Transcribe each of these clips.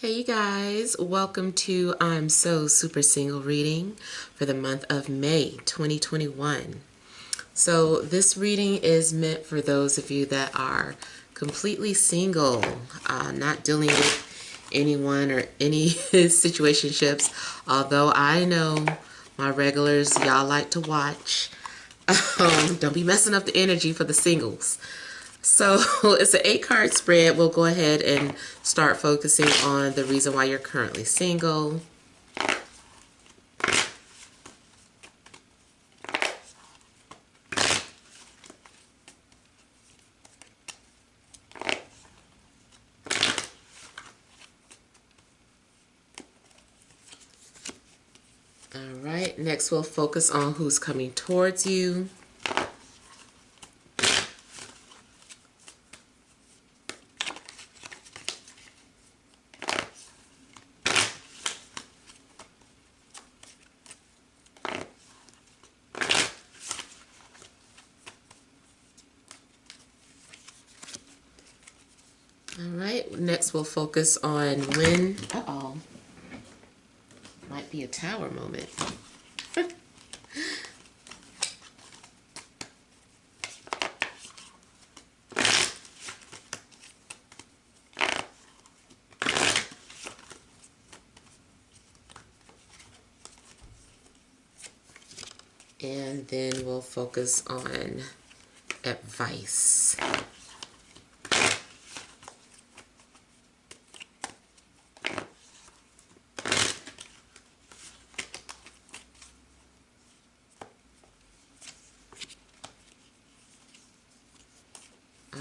Hey you guys, welcome to I'm So Super Single reading for the month of May 2021. So this reading is meant for those of you that are completely single, not dealing with anyone or any situationships, although I know my regulars, y'all like to watch. Don't be messing up the energy for the singles. So it's an 8-card spread. We'll go ahead and start focusing on the reason why you're currently single. All right, next we'll focus on who's coming towards you. All right, next we'll focus on when, might be a tower moment. And then we'll focus on advice.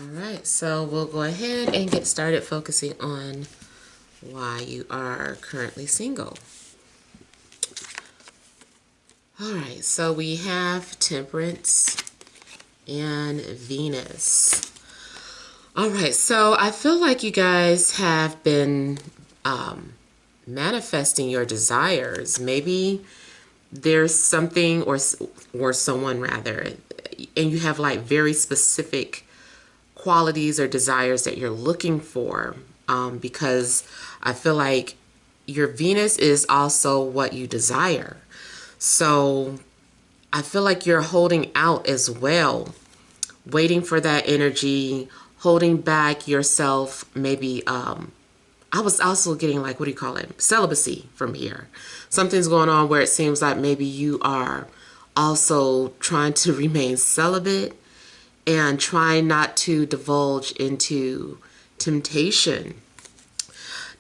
Alright, so we'll go ahead and get started focusing on why you are currently single. Alright, so we have Temperance and Venus. Alright, so I feel like you guys have been manifesting your desires. Maybe there's something or someone rather, and you have like very specific qualities or desires that you're looking for, because I feel like your Venus is also what you desire. So I feel like you're holding out as well, waiting for that energy, holding back yourself. Maybe I was also getting like, what do you call it? Celibacy from here. Something's going on where it seems like maybe you are also trying to remain celibate and trying not to divulge into temptation.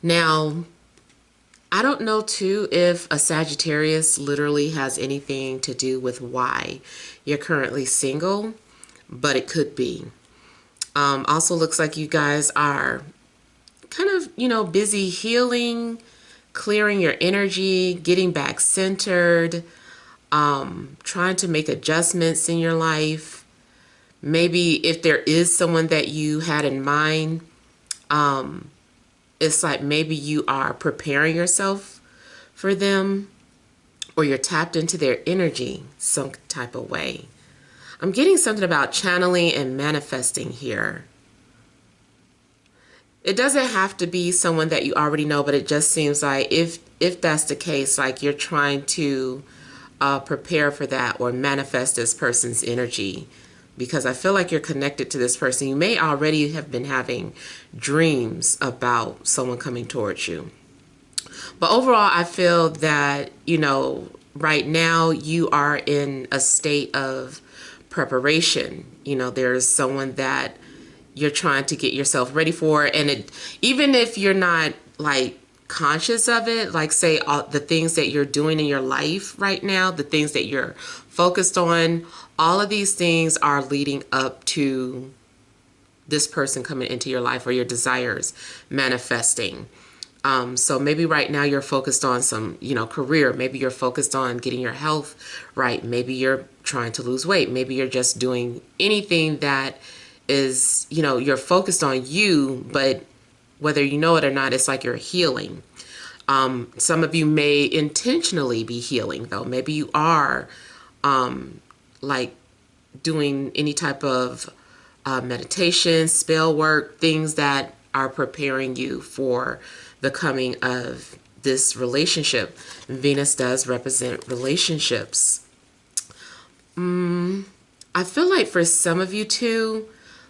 Now, I don't know too if a Sagittarius literally has anything to do with why you're currently single, but it could be. Also looks like you guys are kind of, busy healing, clearing your energy, getting back centered, trying to make adjustments in your life. Maybe if there is someone that you had in mind, it's like maybe you are preparing yourself for them, or you're tapped into their energy some type of way. I'm getting something about channeling and manifesting here. It doesn't have to be someone that you already know, but it just seems like if that's the case, like you're trying to prepare for that or manifest this person's energy, because I feel like you're connected to this person. You may already have been having dreams about someone coming towards you. But overall, I feel that, right now you are in a state of preparation. There's someone that you're trying to get yourself ready for. And even if you're not like conscious of it, like say the things that you're doing in your life right now, the things that you're focused on, all of these things are leading up to this person coming into your life or your desires manifesting. So maybe right now you're focused on some, career. Maybe you're focused on getting your health right. Maybe you're trying to lose weight. Maybe you're just doing anything that is, you're focused on you, but whether you know it or not, it's like you're healing. Some of you may intentionally be healing, though. Maybe you are like doing any type of meditation, spell work, things that are preparing you for the coming of this relationship. Venus does represent relationships. I feel like for some of you too,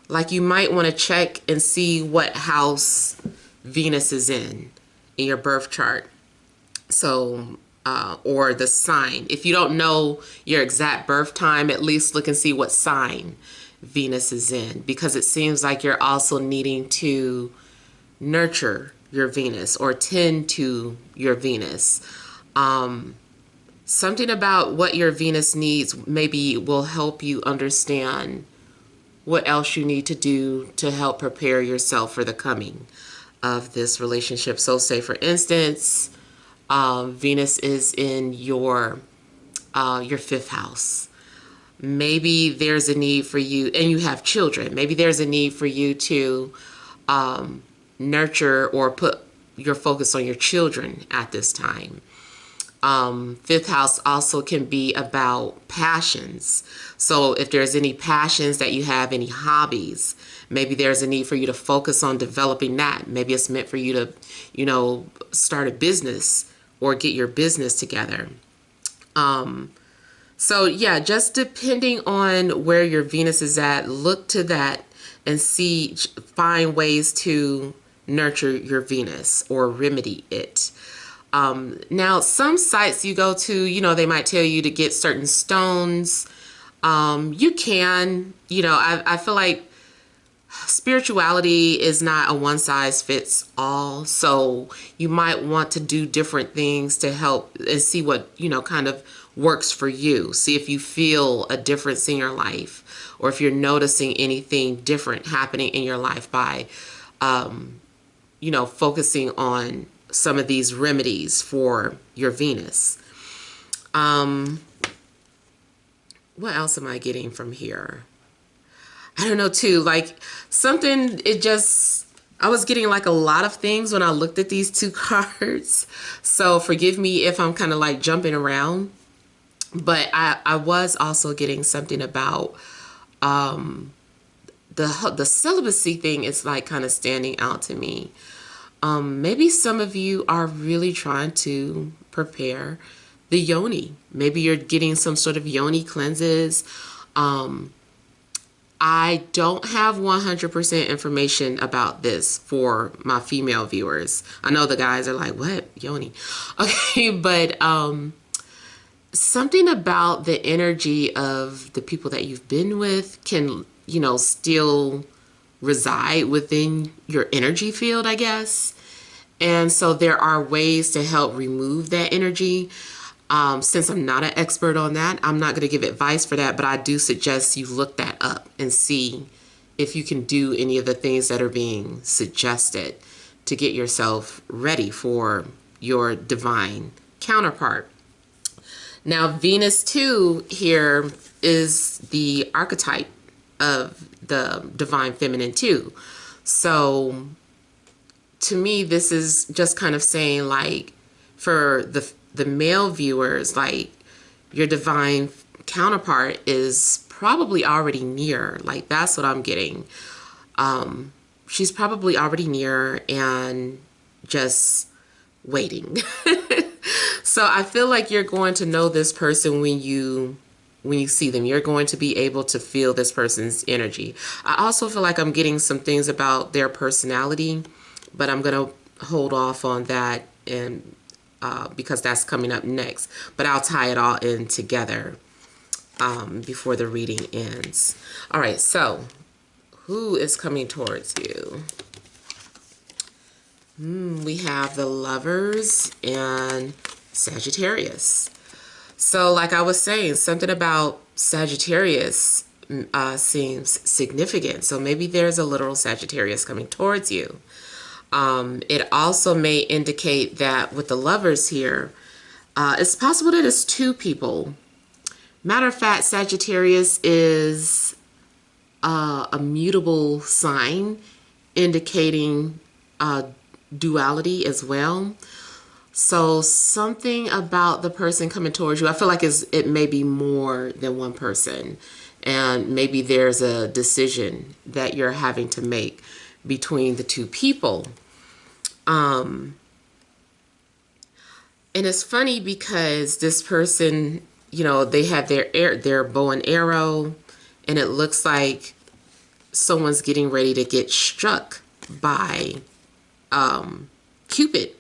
like you might want to check and see what house Venus is in your birth chart. So, or the sign. If you don't know your exact birth time, at least look and see what sign Venus is in, because it seems like you're also needing to nurture your Venus or tend to your Venus. Something about what your Venus needs maybe will help you understand what else you need to do to help prepare yourself for the coming of this relationship. So say for instance, Venus is in your fifth house. Maybe there's a need for you, and you have children. Maybe there's a need for you to nurture or put your focus on your children at this time. Fifth house also can be about passions. So if there's any passions that you have, any hobbies, maybe there's a need for you to focus on developing that. Maybe it's meant for you to, start a business or get your business together. So yeah, just depending on where your Venus is at, look to that and find ways to nurture your Venus or remedy it. Now, some sites you go to, they might tell you to get certain stones. You can, I feel like spirituality is not a one size fits all. So you might want to do different things to help and see what, kind of works for you. See if you feel a difference in your life, or if you're noticing anything different happening in your life by, focusing on some of these remedies for your Venus. What else am I getting from here? I don't know too, like something, I was getting like a lot of things when I looked at these two cards. So forgive me if I'm kind of like jumping around, but I was also getting something about, the celibacy thing is like kind of standing out to me. Maybe some of you are really trying to prepare the yoni. Maybe you're getting some sort of yoni cleanses. I don't have 100% information about this for my female viewers. I know the guys are like, what? Yoni. Okay, but something about the energy of the people that you've been with can, still reside within your energy field, I guess. And so there are ways to help remove that energy. Since I'm not an expert on that, I'm not going to give advice for that, but I do suggest you look that up and see if you can do any of the things that are being suggested to get yourself ready for your divine counterpart. Now, Venus too here is the archetype of the divine feminine too. So to me, this is just kind of saying like for the male viewers, like your divine counterpart is probably already near. Like that's what I'm getting. She's probably already near and just waiting. So I feel like you're going to know this person when you see them. You're going to be able to feel this person's energy. I also feel like I'm getting some things about their personality, but I'm going to hold off on that and because that's coming up next. But I'll tie it all in together before the reading ends. All right, so who is coming towards you? We have the Lovers and Sagittarius. So like I was saying, something about Sagittarius seems significant. So maybe there's a literal Sagittarius coming towards you. It also may indicate that with the Lovers here, it's possible that it's two people. Matter of fact, Sagittarius is a mutable sign indicating duality as well. So something about the person coming towards you, I feel like it may be more than one person. And maybe there's a decision that you're having to make between the two people. And it's funny because this person, you know, they have their bow and arrow, and it looks like someone's getting ready to get struck by Cupid.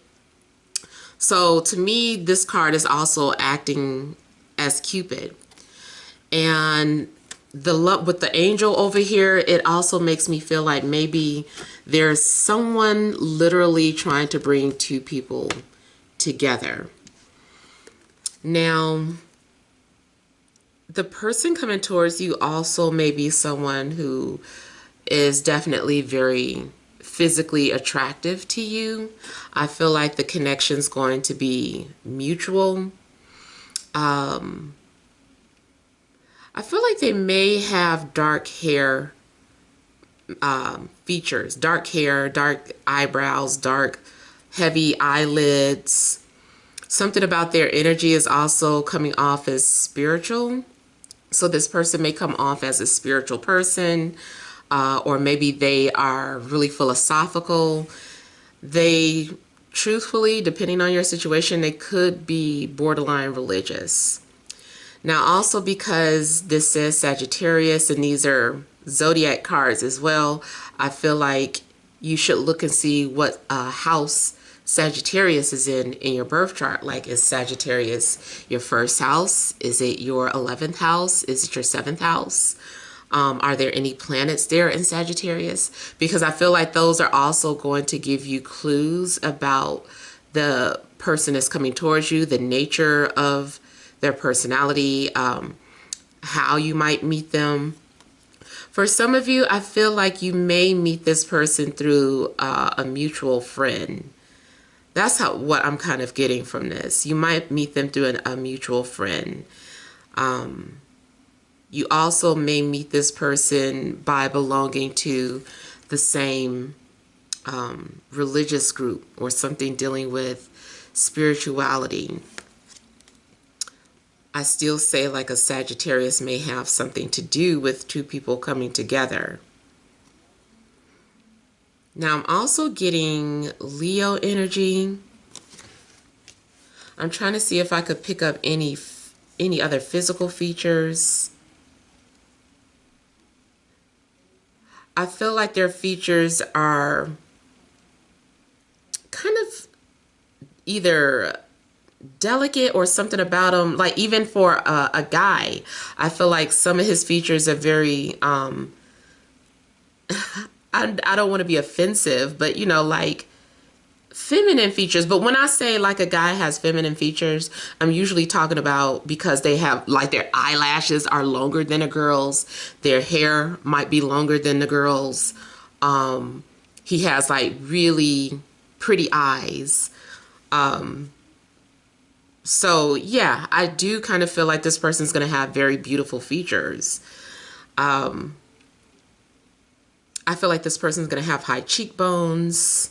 So to me, this card is also acting as Cupid. And the love with the angel over here, it also makes me feel like maybe there's someone literally trying to bring two people together. Now, the person coming towards you also may be someone who is definitely very physically attractive to you. I feel like the connection's going to be mutual. I feel like they may have dark hair features, dark hair, dark eyebrows, dark heavy eyelids. Something about their energy is also coming off as spiritual. So this person may come off as a spiritual person, or maybe they are really philosophical. They, truthfully, depending on your situation, they could be borderline religious. Now, also because this says Sagittarius and these are zodiac cards as well, I feel like you should look and see what house Sagittarius is in your birth chart. Like, is Sagittarius your first house? Is it your 11th house? Is it your 7th house? Are there any planets there in Sagittarius? Because I feel like those are also going to give you clues about the person that's coming towards you, the nature of their personality, how you might meet them. For some of you, I feel like you may meet this person through a mutual friend. That's what I'm kind of getting from this. You might meet them through a mutual friend. You also may meet this person by belonging to the same religious group or something dealing with spirituality. I still say like a Sagittarius may have something to do with two people coming together. Now I'm also getting Leo energy. I'm trying to see if I could pick up any other physical features. I feel like their features are kind of either delicate or something about him, like even for a guy, I feel like some of his features are very I don't want to be offensive, but you know, like feminine features. But when I say like a guy has feminine features, I'm usually talking about because they have like their eyelashes are longer than a girl's, their hair might be longer than the girl's. He has like really pretty eyes. So yeah, I do kind of feel like this person's going to have very beautiful features. I feel like this person's going to have high cheekbones.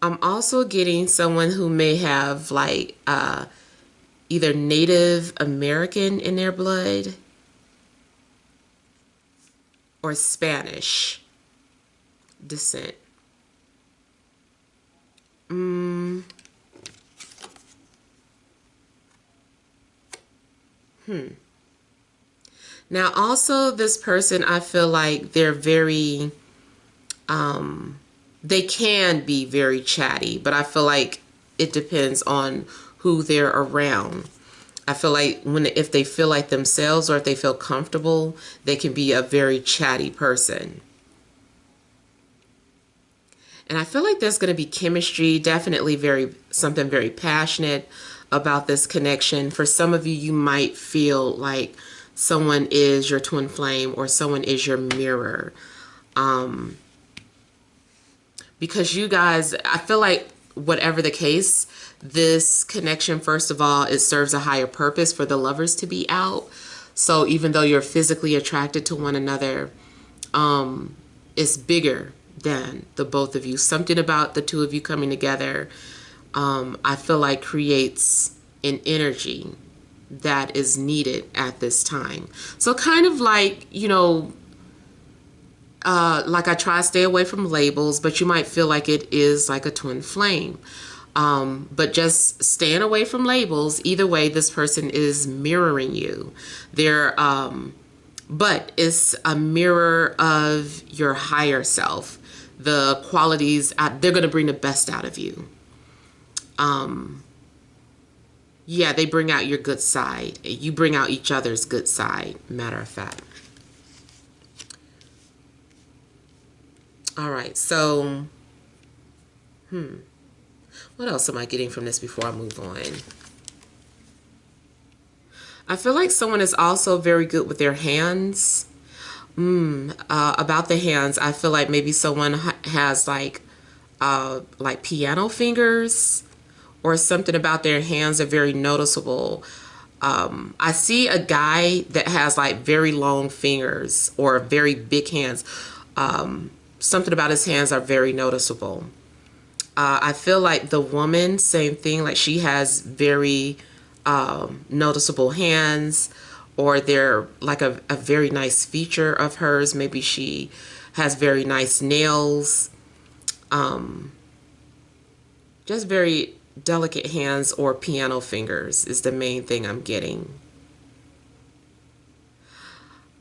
I'm also getting someone who may have like either Native American in their blood or Spanish descent. Now also this person, I feel like they're very, they can be very chatty, but I feel like it depends on who they're around. I feel like if they feel like themselves or if they feel comfortable, they can be a very chatty person. And I feel like there's going to be chemistry, definitely something very passionate about this connection. For some of you, you might feel like someone is your twin flame or someone is your mirror. Because you guys, I feel like whatever the case, this connection, first of all, it serves a higher purpose for the lovers to be out. So even though you're physically attracted to one another, it's bigger than the both of you. Something about the two of you coming together, I feel like creates an energy that is needed at this time. So kind of like, you know, like I try to stay away from labels, but you might feel like it is like a twin flame. But just staying away from labels. Either way, this person is mirroring you. But it's a mirror of your higher self. The qualities, they're going to bring the best out of you. Yeah, they bring out your good side. You bring out each other's good side, matter of fact. All right, so, what else am I getting from this before I move on? I feel like someone is also very good with their hands. About the hands, I feel like maybe someone has like piano fingers, or something about their hands are very noticeable. I see a guy that has like very long fingers or very big hands. Something about his hands are very noticeable. I feel like the woman, same thing, like she has very noticeable hands, or they're like a very nice feature of hers. Maybe she has very nice nails. Just very delicate hands or piano fingers is the main thing I'm getting.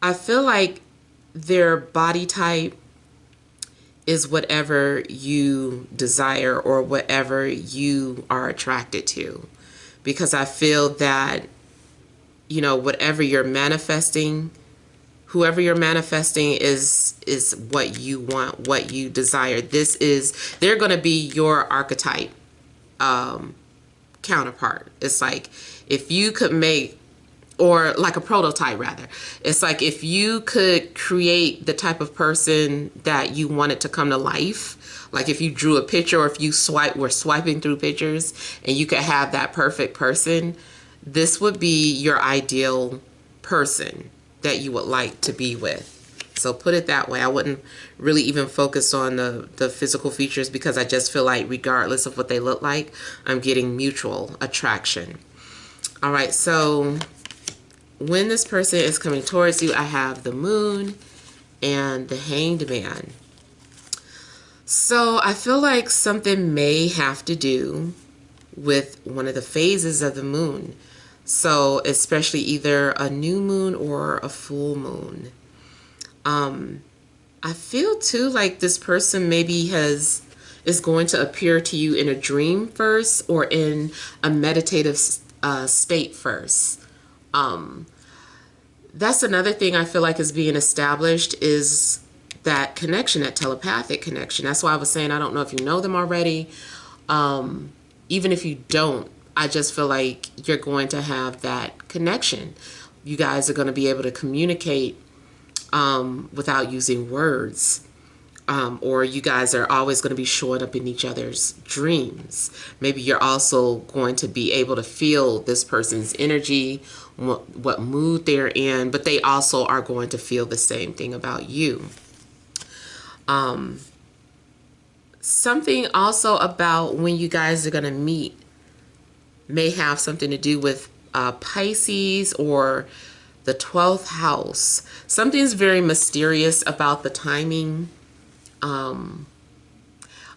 I feel like their body type is whatever you desire or whatever you are attracted to. Because I feel that, whatever you're manifesting, whoever you're manifesting is what you want, what you desire. They're going to be your archetype counterpart. It's like if you could make, or like a prototype rather, it's like if you could create the type of person that you wanted to come to life, like if you drew a picture, or if you were swiping through pictures and you could have that perfect person, this would be your ideal person that you would like to be with. So put it that way. I wouldn't really even focus on the physical features, because I just feel like regardless of what they look like, I'm getting mutual attraction. All right, so when this person is coming towards you, I have the Moon and the Hanged Man. So I feel like something may have to do with one of the phases of the moon. So especially either a new moon or a full moon. I feel too like this person maybe is going to appear to you in a dream first, or in a meditative state first. That's another thing I feel like is being established, is that connection, that telepathic connection. That's why I was saying I don't know if you know them already. Even if you don't, I just feel like you're going to have that connection. You guys are going to be able to communicate without using words. Or you guys are always going to be showing up in each other's dreams. Maybe you're also going to be able to feel this person's energy, what mood they're in, but they also are going to feel the same thing about you. Something also about when you guys are going to meet may have something to do with Pisces or the 12th house. Something's very mysterious about the timing. I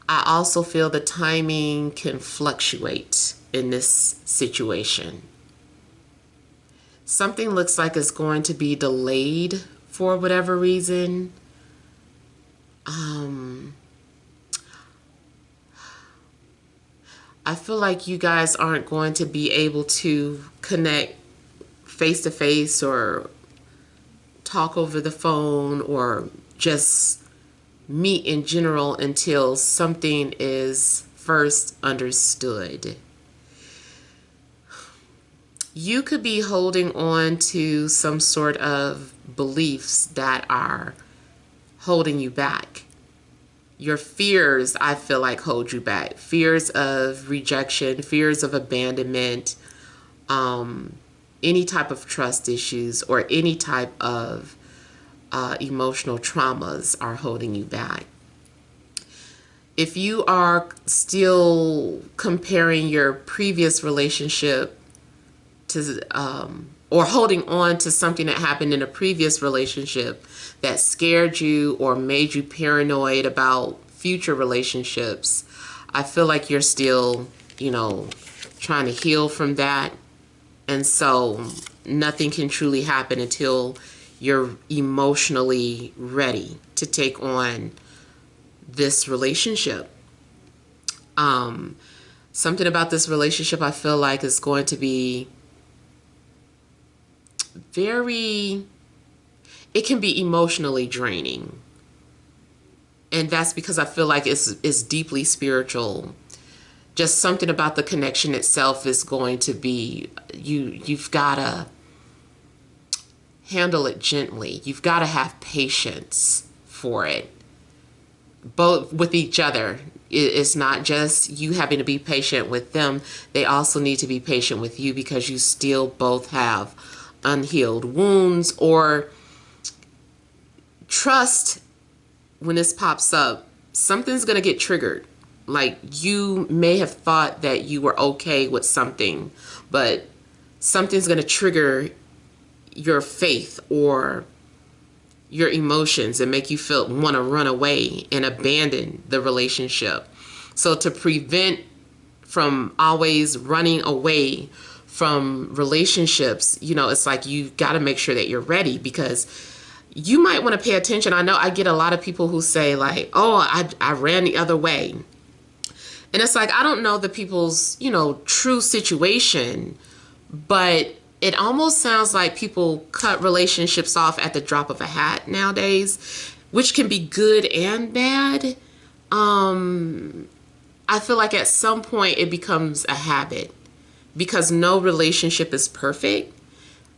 also feel the timing can fluctuate in this situation. Something looks like it's going to be delayed for whatever reason. I feel like you guys aren't going to be able to connect face to face, or talk over the phone, or just meet in general until something is first understood. You could be holding on to some sort of beliefs that are holding you back. Your fears, I feel like, hold you back. Fears of rejection, fears of abandonment, any type of trust issues, or any type of emotional traumas are holding you back. If you are still comparing your previous relationship to or holding on to something that happened in a previous relationship that scared you or made you paranoid about future relationships, I feel like you're still, trying to heal from that. And so nothing can truly happen until you're emotionally ready to take on this relationship. Something about this relationship I feel like is going to be it can be emotionally draining. And that's because I feel like it's deeply spiritual. Just something about the connection itself is going to be, you've got to handle it gently. You've got to have patience for it, both with each other. It's not just you having to be patient with them. They also need to be patient with you, because you still both have unhealed wounds, or trust. When this pops up, something's going to get triggered. Like, you may have thought that you were okay with something, but something's going to trigger your faith or your emotions and make you want to run away and abandon the relationship. So to prevent from always running away from relationships, it's like you got to make sure that you're ready, because you might want to pay attention. I know I get a lot of people who say like, oh, I ran the other way. And it's like, I don't know the people's, true situation, but it almost sounds like people cut relationships off at the drop of a hat nowadays, which can be good and bad. I feel like at some point it becomes a habit, because no relationship is perfect.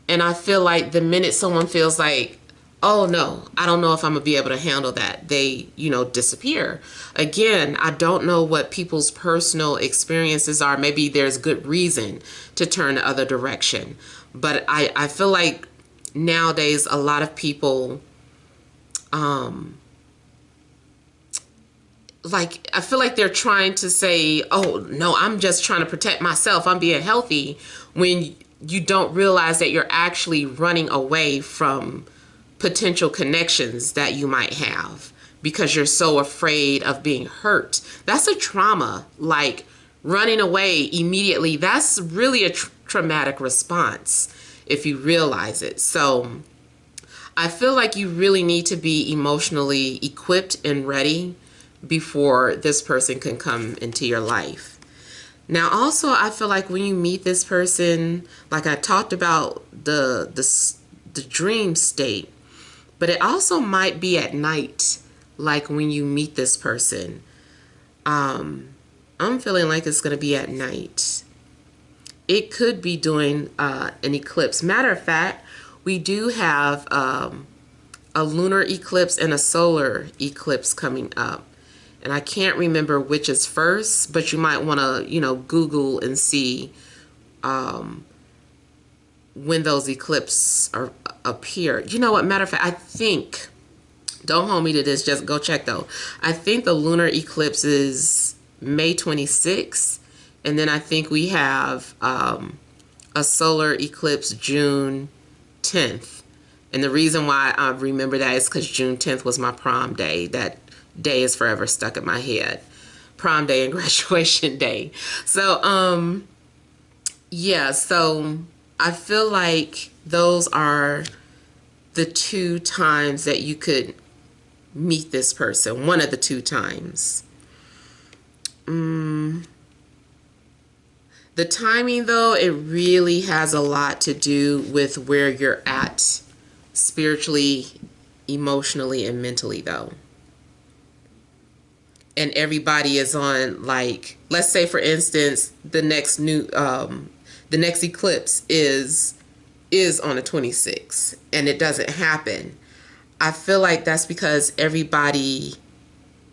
And I feel like the minute someone feels like, oh no, I don't know if I'm gonna be able to handle that, they, disappear. Again, I don't know what people's personal experiences are. Maybe there's good reason to turn the other direction. But I feel like nowadays a lot of people, I feel like they're trying to say, oh no, I'm just trying to protect myself, I'm being healthy, when you don't realize that you're actually running away from potential connections that you might have, because you're so afraid of being hurt. That's a trauma. Like, running away immediately, that's really a traumatic response if you realize it. So I feel like you really need to be emotionally equipped and ready before this person can come into your life. Now also, I feel like when you meet this person, like I talked about the dream state, but it also might be at night, like when you meet this person. I'm feeling like it's going to be at night. It could be during an eclipse. Matter of fact, we do have a lunar eclipse and a solar eclipse coming up. And I can't remember which is first, but you might want to, Google and see when those eclipses appear. You know what? Matter of fact, I think, don't hold me to this, just go check though. I think the lunar eclipse is May 26th, and then I think we have a solar eclipse June 10th. And the reason why I remember that is because June 10th was my prom day. That day is forever stuck in my head. Prom day and graduation day. So, yeah, so I feel like those are the two times that you could meet this person. One of the two times. The timing, though, it really has a lot to do with where you're at spiritually, emotionally, and mentally, though. And everybody is on, like, let's say for instance, the next eclipse is on the 26th, and it doesn't happen. I feel like that's because everybody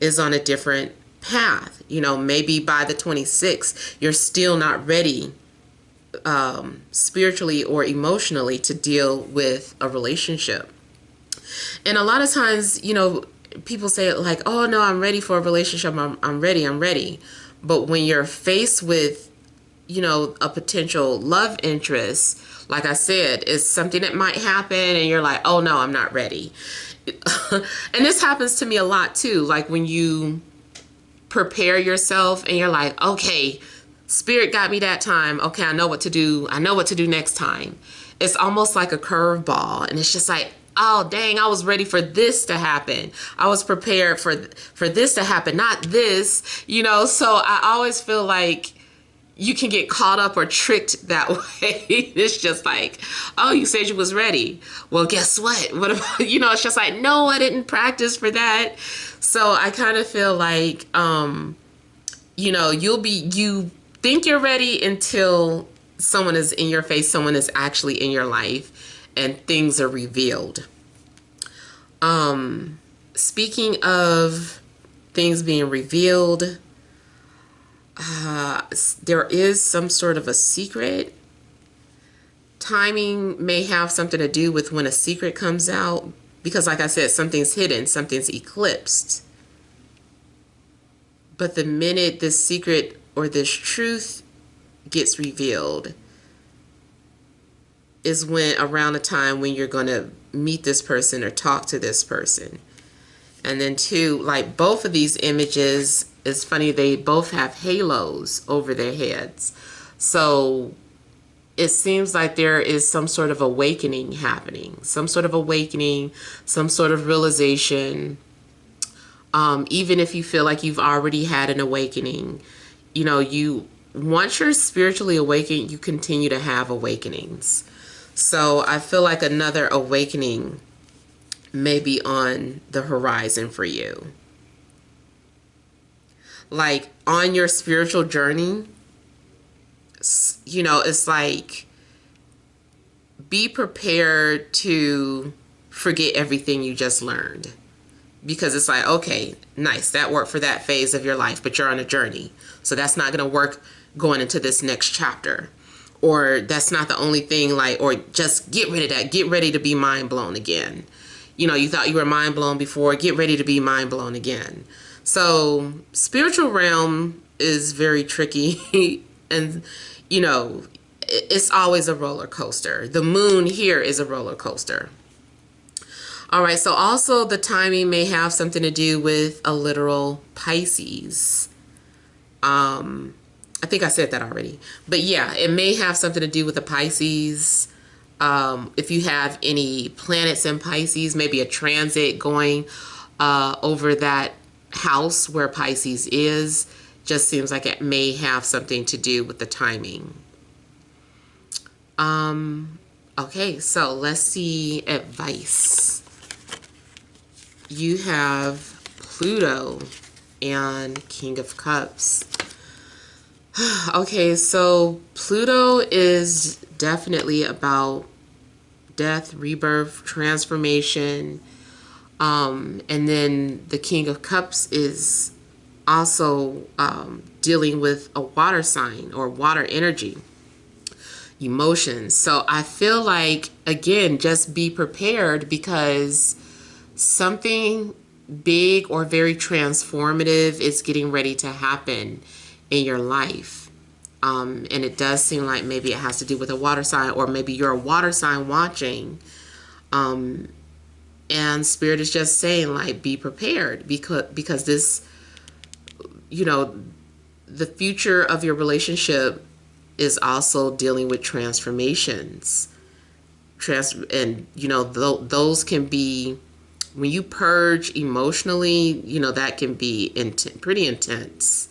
is on a different path. Maybe by the 26th, you're still not ready spiritually or emotionally to deal with a relationship. And a lot of times, people say like, oh no, I'm ready for a relationship. I'm ready. But when you're faced with a potential love interest, like I said, is something that might happen and you're like, oh no, I'm not ready. And this happens to me a lot too. Like when you prepare yourself and you're like, okay, spirit got me that time. Okay, I know what to do. I know what to do next time. It's almost like a curveball. And it's just like, oh dang, I was ready for this to happen. I was prepared for this to happen, not this, so I always feel like you can get caught up or tricked that way. It's just like, oh, you said you was ready. Well, guess what? What about, it's just like, no, I didn't practice for that. So I kind of feel like, you think you're ready until someone is in your face, someone is actually in your life, and things are revealed. Speaking of things being revealed, there is some sort of a secret. Timing may have something to do with when a secret comes out, because like I said, something's hidden, something's eclipsed. But the minute this secret or this truth gets revealed is when around the time when you're going to meet this person or talk to this person. And then too, like both of these images, it's funny, they both have halos over their heads. So it seems like there is some sort of awakening happening, some sort of realization. Even if you feel like you've already had an awakening, once you're spiritually awakened, you continue to have awakenings. So I feel like another awakening may be on the horizon for you. Like on your spiritual journey, it's like, be prepared to forget everything you just learned. Because it's like, okay, nice, that worked for that phase of your life, but you're on a journey. So that's not going to work going into this next chapter. Or that's not the only thing, or just get rid of that. Get ready to be mind blown again. You thought you were mind blown before. Get ready to be mind blown again. So spiritual realm is very tricky. And, it's always a roller coaster. The moon here is a roller coaster. All right, so also the timing may have something to do with a literal Pisces. I think I said that already. But yeah, it may have something to do with the Pisces. If you have any planets in Pisces, maybe a transit going over that house where Pisces is, just seems like it may have something to do with the timing. Okay, so let's see advice. You have Pluto and King of Cups. Okay, so Pluto is definitely about death, rebirth, transformation. And then the King of Cups is also dealing with a water sign or water energy, emotions. So I feel like, again, just be prepared because something big or very transformative is getting ready to happen in your life. And it does seem like maybe it has to do with a water sign, or maybe you're a water sign watching. And Spirit is just saying, like, be prepared because this, the future of your relationship is also dealing with transformations. And, those can be, when you purge emotionally, that can be pretty intense.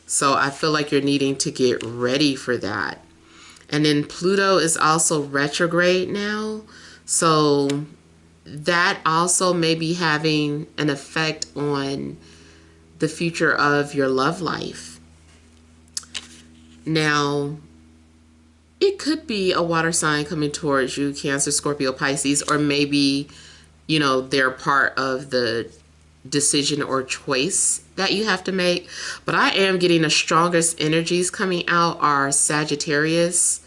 So I feel like you're needing to get ready for that. And then Pluto is also retrograde now. So that also may be having an effect on the future of your love life. Now, it could be a water sign coming towards you, Cancer, Scorpio, Pisces, or maybe, they're part of the decision or choice that you have to make. But I am getting the strongest energies coming out are Sagittarius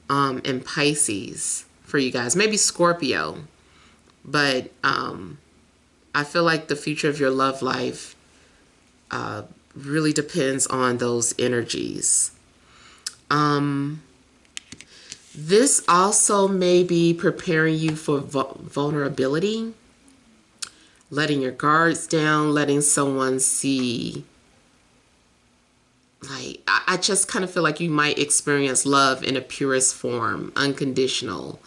and Pisces for you guys. Maybe Scorpio. But I feel like the future of your love life really depends on those energies. This also may be preparing you for vulnerability, letting your guards down, letting someone see. Like, I just kind of feel like you might experience love in a purest form, unconditional.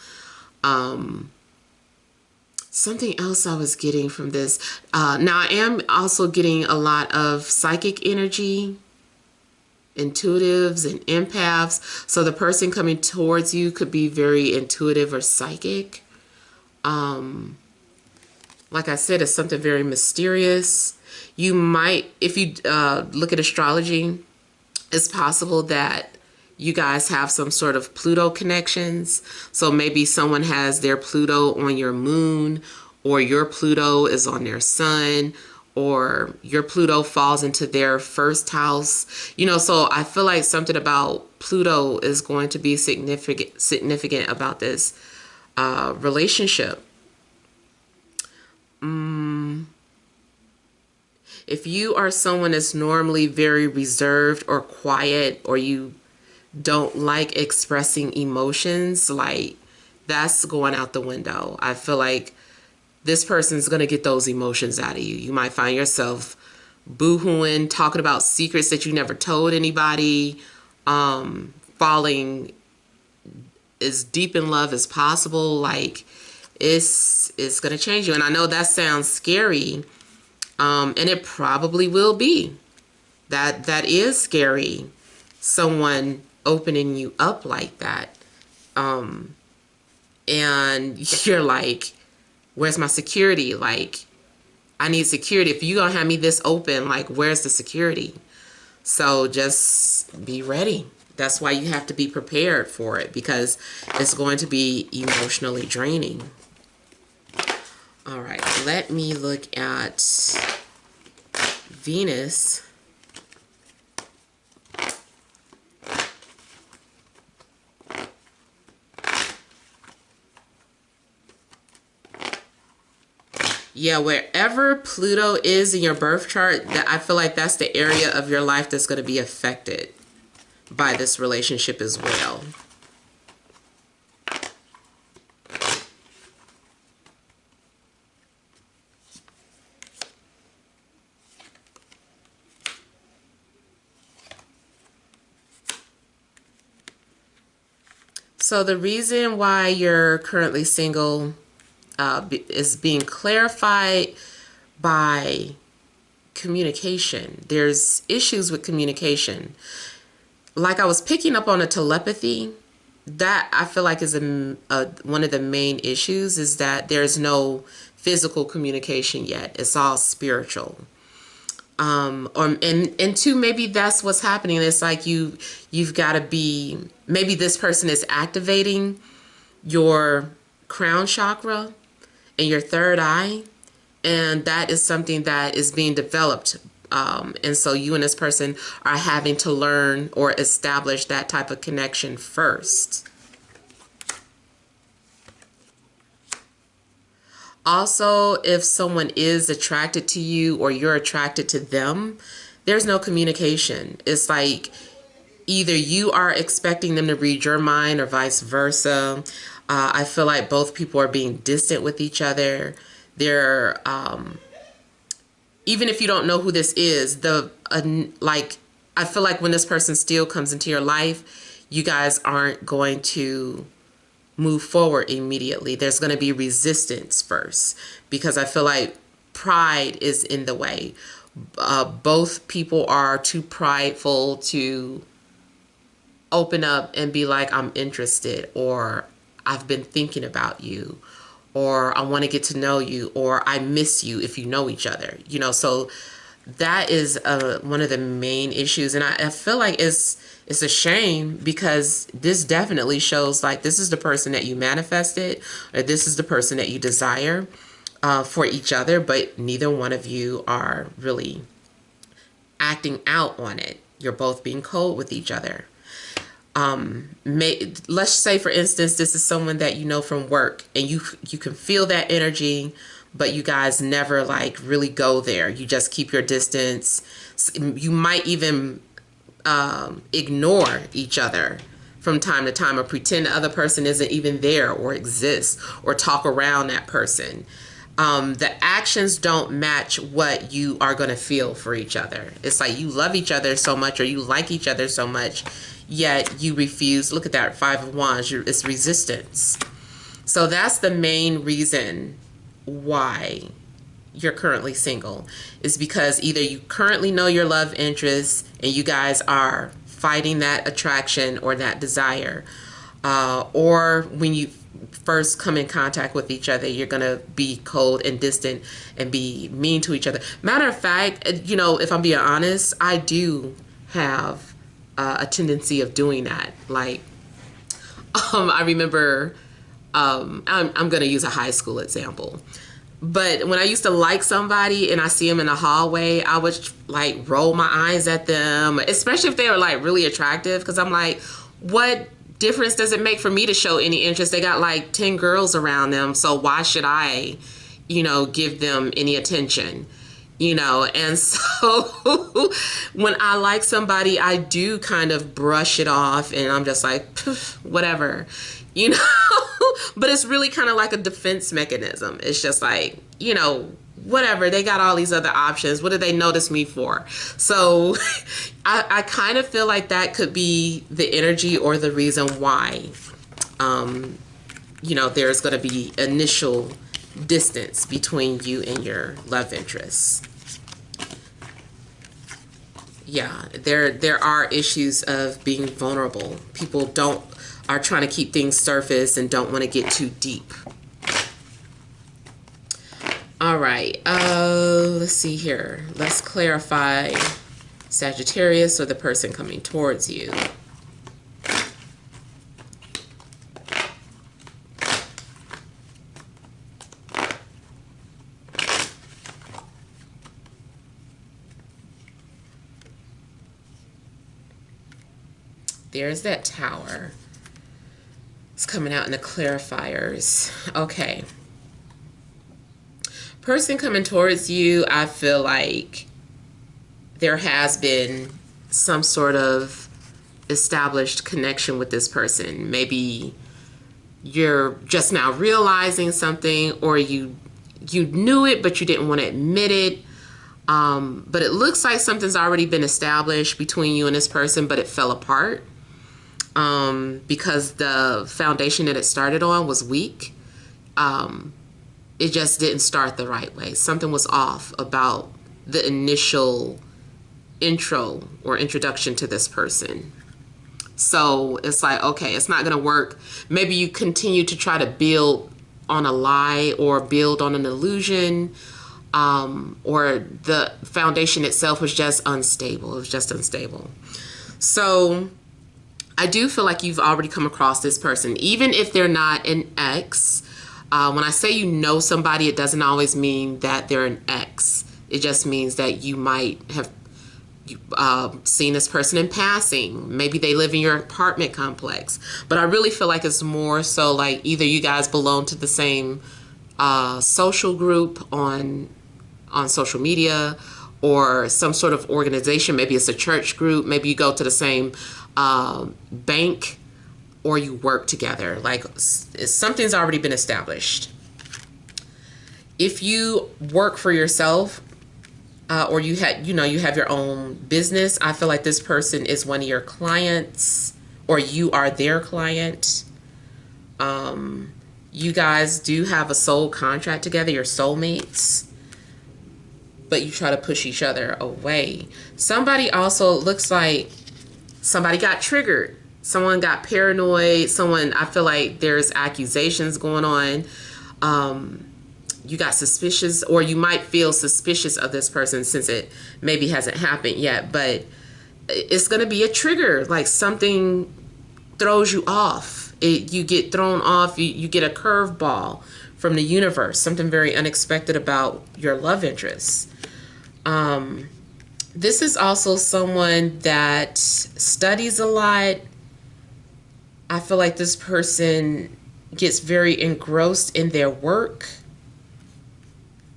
Something else I was getting from this. Now, I am also getting a lot of psychic energy, intuitives and empaths. So the person coming towards you could be very intuitive or psychic. Like I said, it's something very mysterious. You might, if you look at astrology, it's possible that you guys have some sort of Pluto connections. So maybe someone has their Pluto on your moon, or your Pluto is on their sun, or your Pluto falls into their first house. You know, so I feel like something about Pluto is going to be significant about this relationship. If you are someone that's normally very reserved or quiet, or you don't like expressing emotions, like, that's going out the window. I feel like this person's going to get those emotions out of you. You might find yourself boo-hooing, talking about secrets that you never told anybody, falling as deep in love as possible. Like, it's going to change you. And I know that sounds scary, and it probably will be. That is scary, someone opening you up like that. And you're like, where's my security? Like, I need security. If you're gonna have me this open, like, where's the security? So just be ready. That's why you have to be prepared for it, because it's going to be emotionally draining. All right, let me look at Venus. Yeah, wherever Pluto is in your birth chart, that I feel like that's the area of your life that's going to be affected by this relationship as well. So the reason why you're currently single is being clarified by communication. There's issues with communication. Like, I was picking up on a telepathy. That I feel like is one of the main issues, is that there's no physical communication yet. It's all spiritual. And two, maybe that's what's happening. It's like you've got to be, maybe this person is activating your crown chakra and your third eye, and that is something that is being developed. And so you and this person are having to learn or establish that type of connection first. Also, if someone is attracted to you or you're attracted to them, there's no communication. It's like either you are expecting them to read your mind or vice versa. I feel like both people are being distant with each other. They're even if you don't know who this is, like, I feel like when this person still comes into your life, you guys aren't going to move forward immediately. There's going to be resistance first, because I feel like pride is in the way. Both people are too prideful to open up and be like, I'm interested, or I've been thinking about you, or I want to get to know you, or I miss you, if you know each other, you know. So that is one of the main issues. And I feel like it's a shame, because this definitely shows like this is the person that you manifested, or this is the person that you desire for each other, but neither one of you are really acting out on it. You're both being cold with each other. Let's say, for instance, this is someone that you know from work, and you can feel that energy, but you guys never like really go there. You just keep your distance. You might even ignore each other from time to time, or pretend the other person isn't even there or exists, or talk around that person. The actions don't match what you are going to feel for each other. It's like you love each other so much, or you like each other so much, yet you refuse. Look at that, Five of Wands. It's resistance. So that's the main reason why you're currently single, is because either you currently know your love interest and you guys are fighting that attraction or that desire, or when you first come in contact with each other, you're gonna be cold and distant and be mean to each other. Matter of fact, you know, if I'm being honest, I do have a tendency of doing that. Like, I remember, I'm gonna use a high school example. But when I used to like somebody and I see them in the hallway, I would like roll my eyes at them, especially if they were like really attractive, because I'm like, what difference does it make for me to show any interest? They got like 10 girls around them, so why should I, you know, give them any attention? You know, and so when I like somebody, I do kind of brush it off and I'm just like, whatever, you know. But it's really kind of like a defense mechanism. It's just like, you know, whatever, they got all these other options. What did they notice me for? So I kind of feel like that could be the energy or the reason why, you know, there's going to be initial distance between you and your love interest. Yeah, there are issues of being vulnerable. People are trying to keep things surface and don't want to get too deep. All right, let's see here. Let's clarify Sagittarius, or the person coming towards you. There's that Tower. It's coming out in the clarifiers. Okay. Person coming towards you, I feel like there has been some sort of established connection with this person. Maybe you're just now realizing something, or you knew it but you didn't want to admit it. But it looks like something's already been established between you and this person, but it fell apart. Because the foundation that it started on was weak. It just didn't start the right way. Something was off about the initial intro or introduction to this person. So it's like, okay, it's not going to work. Maybe you continue to try to build on a lie or build on an illusion, or the foundation itself was just unstable. It was just unstable. So I do feel like you've already come across this person, even if they're not an ex. When I say you know somebody, it doesn't always mean that they're an ex. It just means that you might have seen this person in passing. Maybe they live in your apartment complex. But I really feel like it's more so like either you guys belong to the same social group on social media, or some sort of organization. Maybe it's a church group. Maybe you go to the same bank, or you work together. Like something's already been established. If you work for yourself, or you have your own business, I feel like this person is one of your clients, or you are their client. You guys do have a soul contract together, you're soulmates, but you try to push each other away. Somebody also looks like somebody got triggered. Someone got paranoid. I feel like there's accusations going on. You got suspicious, or you might feel suspicious of this person since it maybe hasn't happened yet, but it's going to be a trigger. Like something throws you off. You get thrown off. You get a curveball from the universe. Something very unexpected about your love interest. This is also someone that studies a lot. I feel like this person gets very engrossed in their work.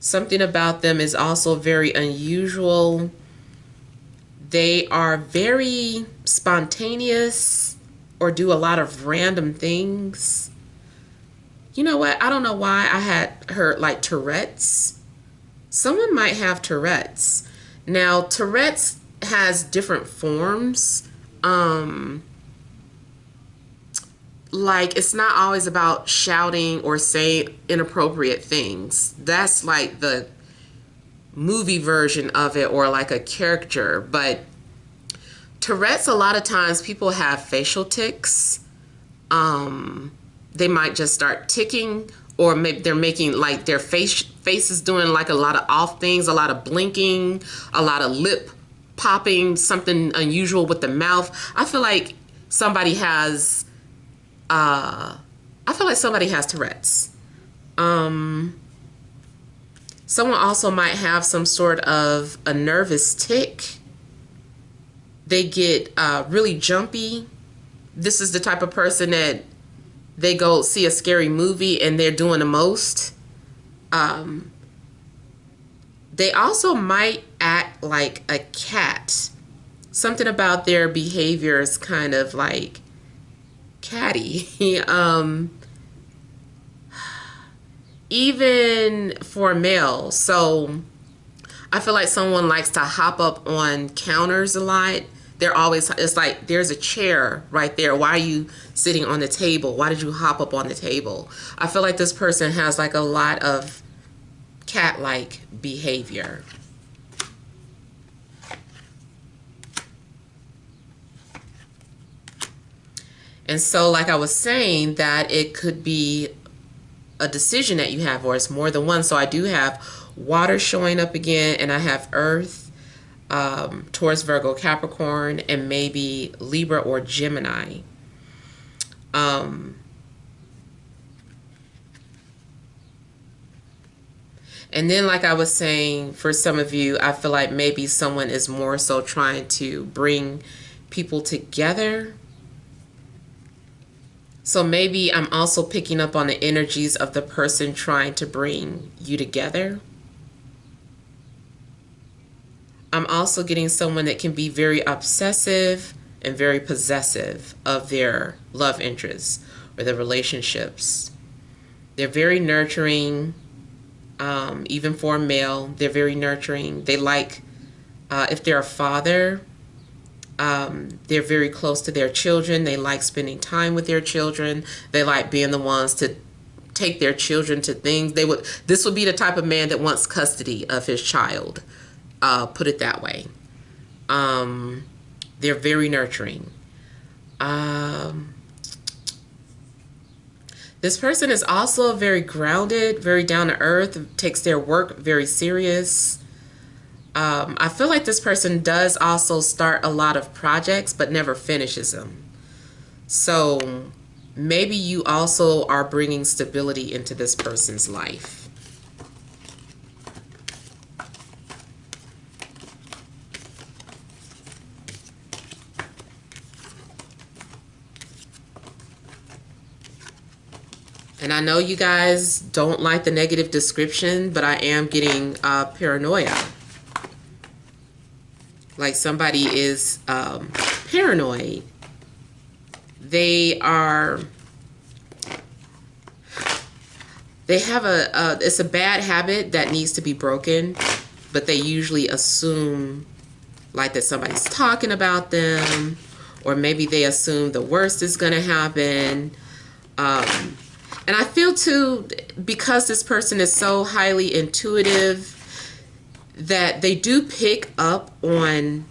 Something about them is also very unusual. They are very spontaneous or do a lot of random things. You know what? I don't know why I had heard like Tourette's. Someone might have Tourette's. Now, Tourette's has different forms. Like, it's not always about shouting or saying inappropriate things. That's like the movie version of it, or like a character. But Tourette's, a lot of times people have facial tics. They might just start ticking, or maybe they're making like their face is doing like a lot of off things, a lot of blinking, a lot of lip popping, something unusual with the mouth. I feel like somebody has Tourette's. Someone also might have some sort of a nervous tic. They get really jumpy. This is the type of person that they go see a scary movie and they're doing the most. They also might act like a cat. Something about their behavior is kind of like catty. Even for male. So I feel like someone likes to hop up on counters a lot. It's like there's a chair right there. Why are you sitting on the table? Why did you hop up on the table? I feel like this person has like a lot of cat-like behavior. And so, like I was saying, that it could be a decision that you have, or it's more than one. So I do have water showing up again, and I have earth, Taurus, Virgo, Capricorn, and maybe Libra or Gemini. And then, like I was saying, for some of you, I feel like maybe someone is more so trying to bring people together. So maybe I'm also picking up on the energies of the person trying to bring you together. I'm also getting someone that can be very obsessive and very possessive of their love interests or their relationships. They're very nurturing, even for a male. They're very nurturing. They like, if they're a father, they're very close to their children. They like spending time with their children. They like being the ones to take their children to things. This would be the type of man that wants custody of his child. Put it that way. They're very nurturing. This person is also very grounded, very down to earth, takes their work very serious. I feel like this person does also start a lot of projects but never finishes them. So maybe you also are bringing stability into this person's life. And I know you guys don't like the negative description, but I am getting paranoia. Like somebody is paranoid. They have it's a bad habit that needs to be broken, but they usually assume like that somebody's talking about them, or maybe they assume the worst is going to happen. And I feel too, because this person is so highly intuitive, that they do pick up on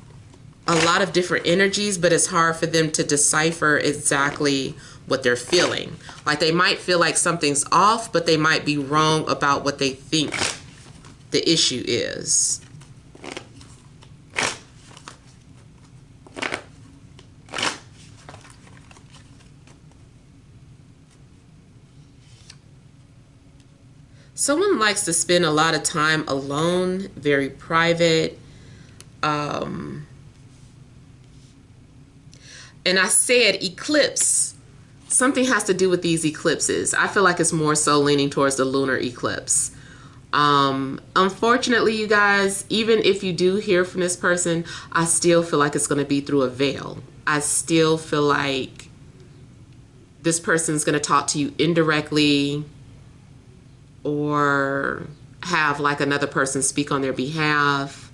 a lot of different energies, but it's hard for them to decipher exactly what they're feeling. Like they might feel like something's off, but they might be wrong about what they think the issue is. Someone likes to spend a lot of time alone, very private. And I said eclipse. Something has to do with these eclipses. I feel like it's more so leaning towards the lunar eclipse. Unfortunately, you guys, even if you do hear from this person, I still feel like it's going to be through a veil. I still feel like this person's going to talk to you indirectly or have like another person speak on their behalf.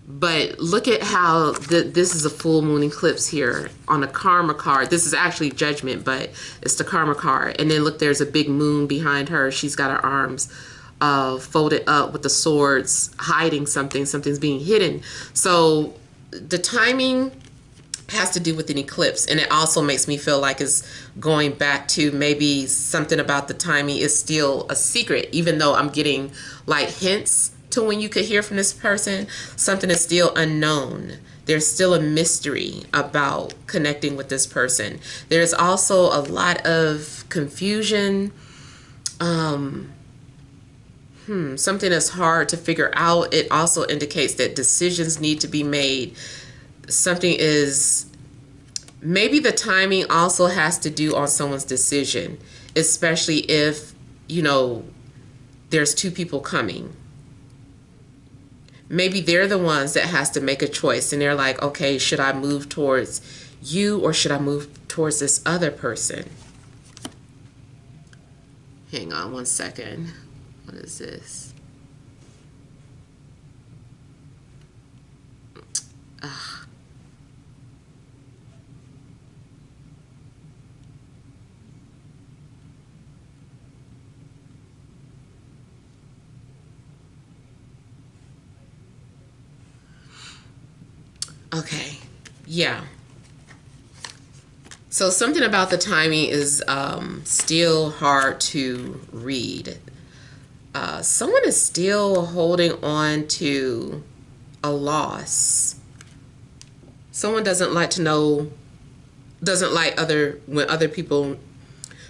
But look at how this is a full moon eclipse here on a karma card. This is actually judgment, but it's the karma card. And then look, there's a big moon behind her. She's got her arms folded up with the swords, hiding something. Something's being hidden. So the timing has to do with an eclipse. And it also makes me feel like it's going back to maybe something about the timing is still a secret, even though I'm getting like hints to when you could hear from this person. Something is still unknown. There's still a mystery about connecting with this person. There's also a lot of confusion. Something that's hard to figure out. It also indicates that decisions need to be made. Something is, maybe the timing also has to do on someone's decision, especially if, you know, there's two people coming. Maybe they're the ones that has to make a choice and they're like, okay, should I move towards you or should I move towards this other person? Hang on one second. What is this? Okay, yeah. So something about the timing is still hard to read. Someone is still holding on to a loss. Someone doesn't like to know,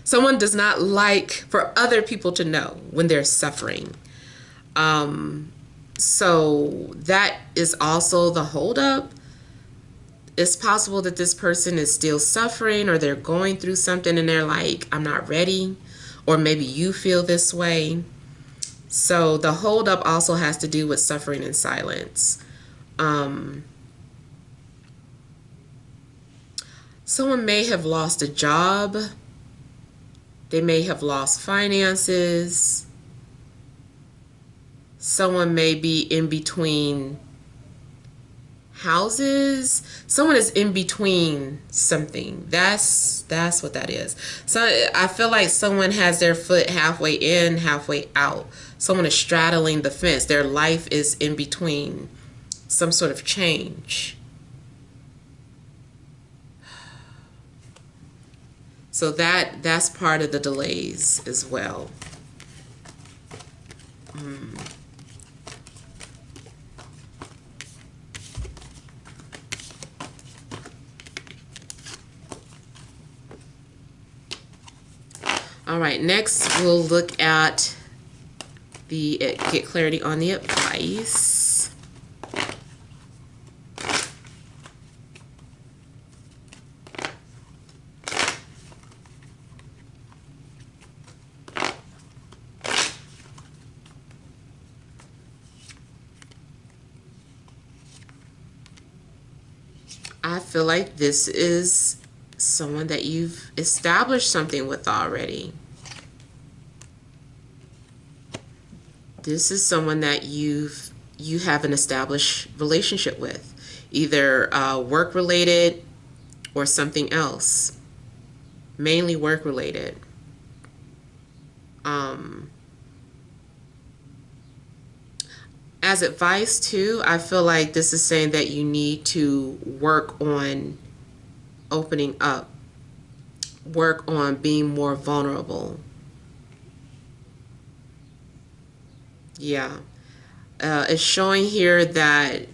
someone does not like for other people to know when they're suffering. So that is also the holdup. It's possible that this person is still suffering or they're going through something and they're like, I'm not ready. Or maybe you feel this way. So the holdup also has to do with suffering in silence. Someone may have lost a job. They may have lost finances. Someone may be in between houses. Someone is in between something. That's what that is. So I feel like someone has their foot halfway in, halfway out. Someone is straddling the fence. Their life is in between some sort of change. So that's part of the delays as well. All right, next we'll look at get clarity on the advice. I feel like this is someone that you've established something with already. This is someone that you have an established relationship with, either work related or something else, mainly work related. As advice too, I feel like this is saying that you need to work on opening up, work on being more vulnerable. Yeah. It's showing here that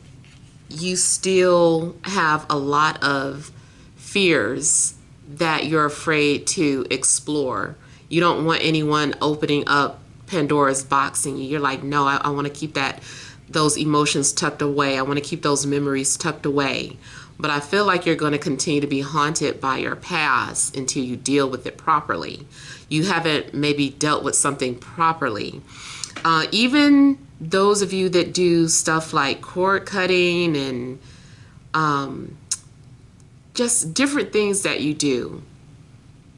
you still have a lot of fears that you're afraid to explore. You don't want anyone opening up Pandora's box and you're like, no, I want to keep that those emotions tucked away. I want to keep those memories tucked away. But I feel like you're going to continue to be haunted by your past until you deal with it properly. You haven't maybe dealt with something properly. Even those of you that do stuff like cord cutting and just different things that you do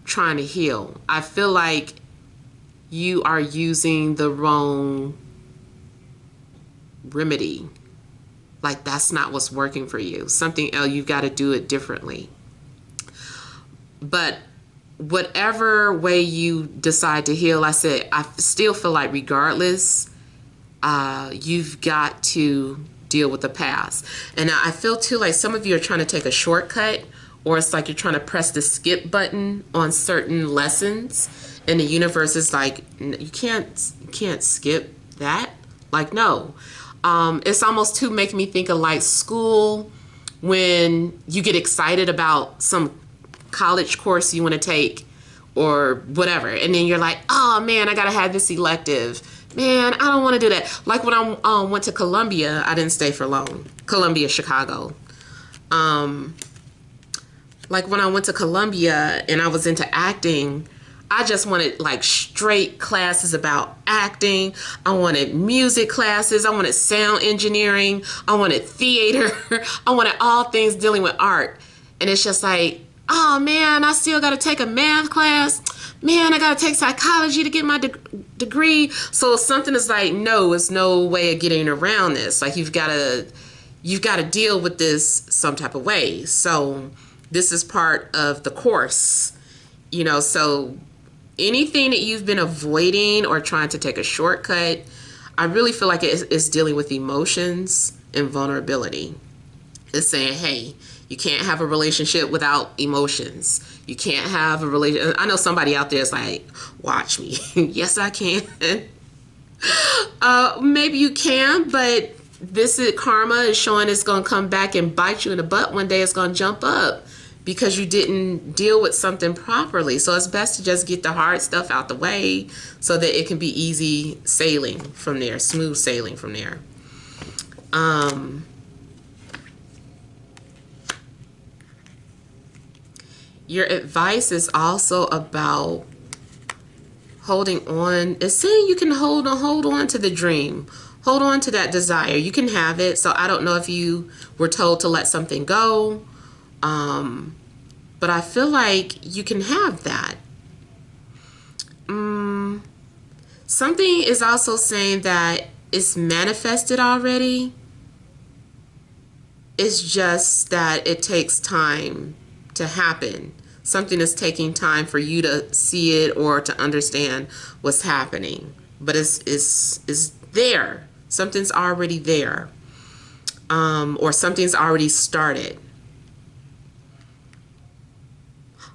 trying to heal, I feel like you are using the wrong remedy. Like that's not what's working for you. Something else, you've got to do it differently. But whatever way you decide to heal, I still feel like regardless, you've got to deal with the past. And I feel too like some of you are trying to take a shortcut, or it's like you're trying to press the skip button on certain lessons, and the universe is like, you can't skip that. Like, no. It's almost to make me think of like school, when you get excited about some college course you want to take or whatever, and then you're like, oh man, I gotta have this elective. Man, I don't want to do that. Like when I went to Columbia, I didn't stay for long. Columbia, Chicago. Like when I went to Columbia and I was into acting, I just wanted like straight classes about acting. I wanted music classes. I wanted sound engineering. I wanted theater. I wanted all things dealing with art. And it's just like, oh man, I still got to take a math class. Man, I got to take psychology to get my degree. So something is like, no, it's no way of getting around this. Like you've got to deal with this some type of way. So this is part of the course, so anything that you've been avoiding or trying to take a shortcut, I really feel like it's dealing with emotions and vulnerability. It's saying, hey, you can't have a relationship without emotions. You can't have a relationship. I know somebody out there is like, watch me. Yes, I can. Maybe you can, but this is karma is showing it's going to come back and bite you in the butt one day. It's going to jump up because you didn't deal with something properly. So it's best to just get the hard stuff out the way so that it can be easy sailing from there, smooth sailing from there. Your advice is also about holding on. It's saying you can hold on to the dream. Hold on to that desire. You can have it. So I don't know if you were told to let something go. But I feel like you can have that. Something is also saying that it's manifested already. It's just that it takes time to happen. Something is taking time for you to see it or to understand what's happening. But it's there. Something's already there. Or something's already started.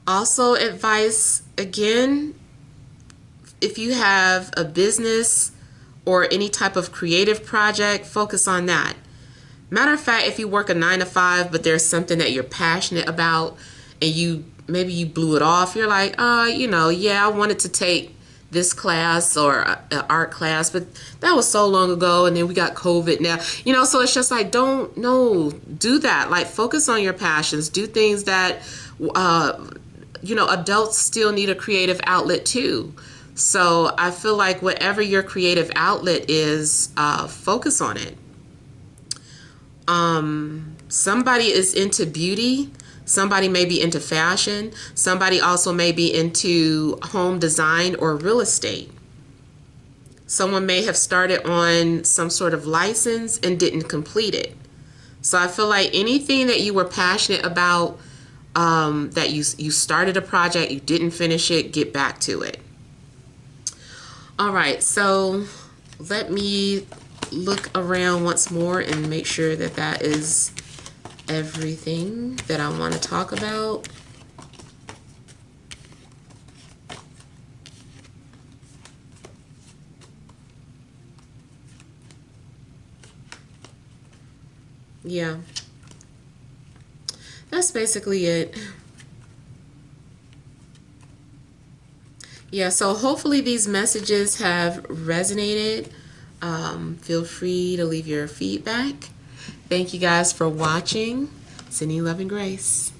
Also, advice, again, if you have a business or any type of creative project, focus on that. Matter of fact, if you work a 9-to-5, but there's something that you're passionate about and maybe you blew it off, you're like, I wanted to take this class or an art class, but that was so long ago, and then we got COVID now, so it's just like, do that. Like, focus on your passions, do things that, adults still need a creative outlet too. So I feel like whatever your creative outlet is, focus on it. Somebody is into beauty. Somebody may be into fashion. Somebody also may be into home design or real estate. Someone may have started on some sort of license and didn't complete it. So I feel like anything that you were passionate about, that you started a project, you didn't finish it, get back to it. All right, so let me look around once more and make sure that is everything that I want to talk about. Yeah, that's basically it. Yeah, so hopefully these messages have resonated Feel free to leave your feedback. Thank you guys for watching. Sending love and grace.